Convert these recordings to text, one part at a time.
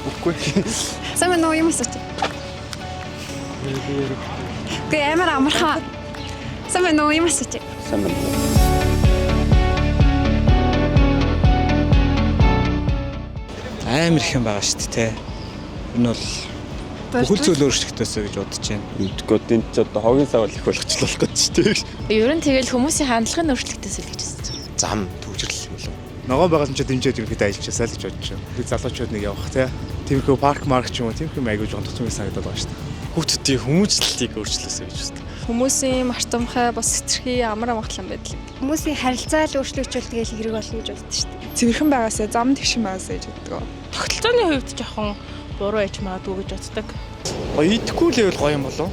Үгүй. Сайн байна уу юм асууч. Гэ амар амархан. Сайн байна уу юм асууч. Сайн байна. Амар их юм байгаа шүү дээ. Энэ бол бүхэл зүйл өөрчлөгдөөсөө гэж бодож байна. Мэдгүй тэнд ч одоо хогийн савал их болгочлох гэж шүү дээ. Ер нь тэгэл хүмүүсийн хандлагын өөрчлөлтөөс л гэж байна. Зам төвжирлэх юм болов. Ногоон байгуулсан ч дэмжиж ерөнхийдөө ажиллажсаа л гэж бодож байна. Би залуучууд нэг явах те. Тиймэрхүү парк марк ч юм уу тиймэрхүү айгуу жондох юм санагдаад байгаа шүү дээ. Хүүхдүүдийн хүмүүжлэлтийг өөрчлөөсэй гэж байна. Хүмүүсийн мартамхай бас хэтэрхий амар амгалан байдал. Хүмүүсийн харилцаа л өөрчлөгдчихвэл тэгэл хэрэг болно гэж боддог шүү дээ. Цэвэрхэн байгаасаа зам тэгшин байгаасаа гэж боддог. Тогтолцооны хувьд жоохон буруу яж магадгүй гэж боддог. Гоё идэхгүй левел гоё юм болов.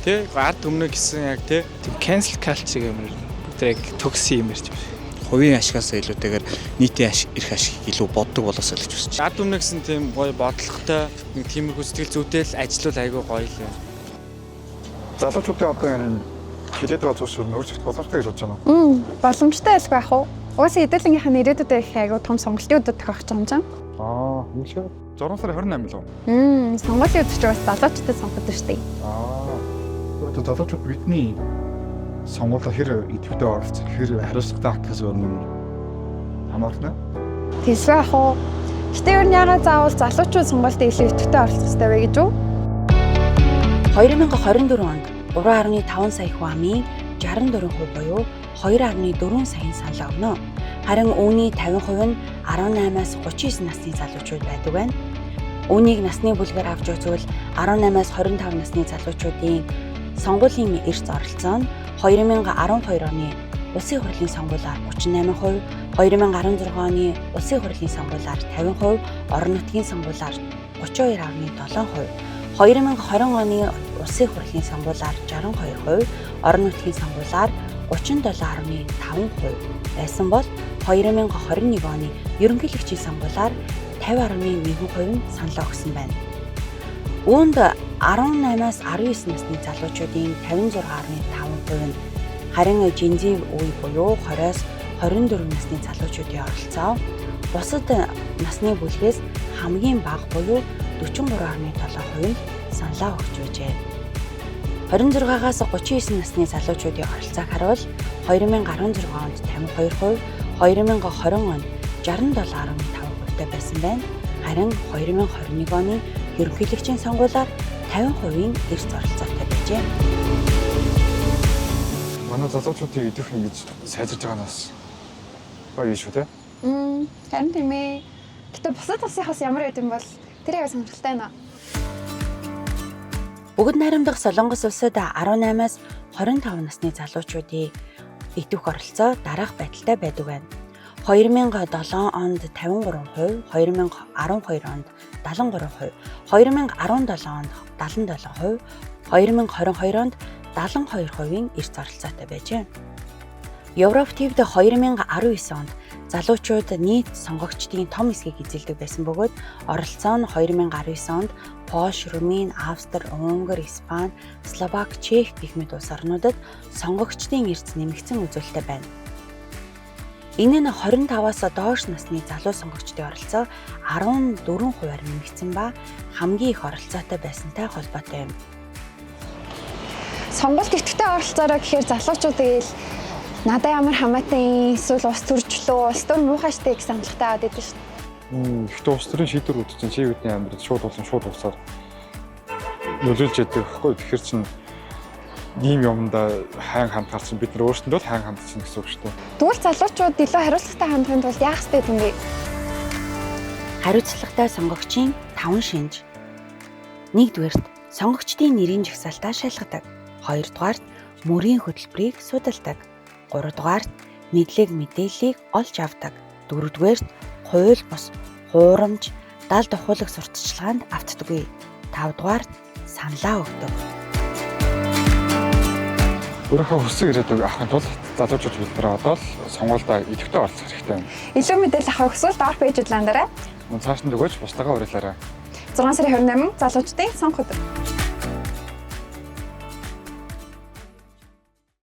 Тэ ард өмнө гэсэн яг тэ cancel culture юм бүгд яг төгсөн юм ярьж байна. Хувийн ашигаас илүүтэйгээр нийтийн эрх ашигыг илүү боддог болоосоо л гэж үзэж байна. Ард өмнө гэсэн тийм гоё бодлоготой нэг тиймэрхүү сэтгэл зүйтэй л ажиллавал айгүй гоё л юм. Залуучуудын одоо энэ хилээд байгаа зүйлс өөрчлөлт боломжтой гэж бодож байна уу? Боломжтой байлгүй ах уу? Угаасаа эдэлнгийнх нь ирээдүйд их айгүй том сонголтын өдөр тохиох юм чинь. Юм шиг. 6 сарын 28 л үү? Сонголтын өдөр ч бас залуучуудад сонгодог шүү дээ. Одоо залуучууд бидний сонгуулиа хэр идэвхтэй оролцох, хэр хариуцлагатай авах гэсэн юм хамаарна. Тэсвэ ах уу? Гэтэ ер нь ягаад заавал залуучууд сонголтын илүү идэвхтэй оролцох хэрэгтэй вэ гэж үү? 2024 онд 3.5 сая хүн амын 64% буюу 2.4 саяын санал өгнө. Харин үүний 50% нь 18-аас 39 насны залуучууд байдаг байна. Үүнийг насны бүлгээр авч үзвэл 18-аас 25 насны залуучуудын сонгуулийн эрс оролцоо нь 2012 оны Улсын хурлын сонгуулиар 38%, 2016 оны Улсын хурлын сонгуулиар 50%, орон нутгийн сонгуулиар 32.7%, 2020 оны Улсын хурлын сонгуулиар 62%, орон нутгийн сонгуулиар 37.5% байсан бол 2021 оны ерөнхийлөгчийн сонгуулиар 50.1% нь санал өгсөн байна. Үүнд 18-аас 19 насны залуучуудын 56.5% нь харин Gen Z үе буюу 20-аас 24 насны залуучуудын оролцоо бусад насны бүлгээс хамгийн бага буюу 43.7% нь саналаа өгч байжээ. 26-аас 39 насны залуучуудын оролцоог харуул 2016 онд 52%, 2020 онд 67.5%-тай байсан байна. Харин 2021 оны ерөнхийлөгчийн сонгуулиар 50%-ийн эрс оролцоотой байжээ. Манай залуучуудыг идэвх ингэж сайжирж байгаа нас гоё шүү те. Харин тийм ээ. Гэтэ бусад улсынхаас ямар байд юм бол тэр яг сонирхолтой байна. Бүгд найрамдах Солонгос улсад 18-аас 25 насны залуучуудын идэвх оролцоо дараах байдалтай байдаг байна. 2007 онд 53%, 2012 онд 73%, 2017 онд 77%, 2022 онд 72%-ийн эрс оролцоотой байжээ. Европ ТВ-д 2019 онд залуучууд нийт сонгогчдын том хэсгийг эзэлдэг байсан бөгөөд оролцоо нь 2019 онд Польш, Румын, Австри, Унгар, Испани, Словак, Чех гэх мэт улс орнуудад сонгогчдын эрс нэмэгдсэн үзүүлэлттэй байна. Энэ нь 25-аас доош насны залуу сонгогчдын оролцоо 14%-аар нэмэгдсэн ба хамгийн их оролцоотой байсантай холбоотой юм. Сонголт идэвхтэй оролцоороо гэхээр залуучууд надад ямар хамаатай эсвэл ус төржлөө, ус төр муухай штэ гэж саналтай аваад идэв шүү дээ. Гэхдээ улс төрийн шийдвэрүүд чинь чиглэлний амьдрал шууд болсон шууд усаар нөлөөлж яддаг байхгүй. Тэгэхээр чинь ийм юмдаа хайн хамтаар чинь бид нар өөрсдөндөө л хайн хамт чинь гэсэн үг шүү дээ. Тэгвэл залуучууд илүү хариуцлагатай хандахын тулд яах ёстой юм бэ? Хариуцлагатай сонгогчийн 5 шинж. 1-дүгээрт сонгогчдын нэрийн жагсаалтаа шалгадаг. 2-дугаарт мөрийн хөтөлбөрийг судалдаг. 3-дугаарт мэдээллийг олж авдаг. 4-дүгээрт хууль бус хуурамч далд ухуулах сурталчилгаанд автдаггүй. 5-дугаарт саналаа өгдөг. Өөрийнхөө хүсэг ирээдүг авахын тулд залуучууд бид нар одоо л сонгуульд идэвхтэй оролцох хэрэгтэй юм. Илүү мэдээлэл авах хүсвэл доор пэйжэд ландараа. Цааш нь өгөөч бусдаагаа уриалаарай. 6 сарын 28 залуучдын сонгох өдөр.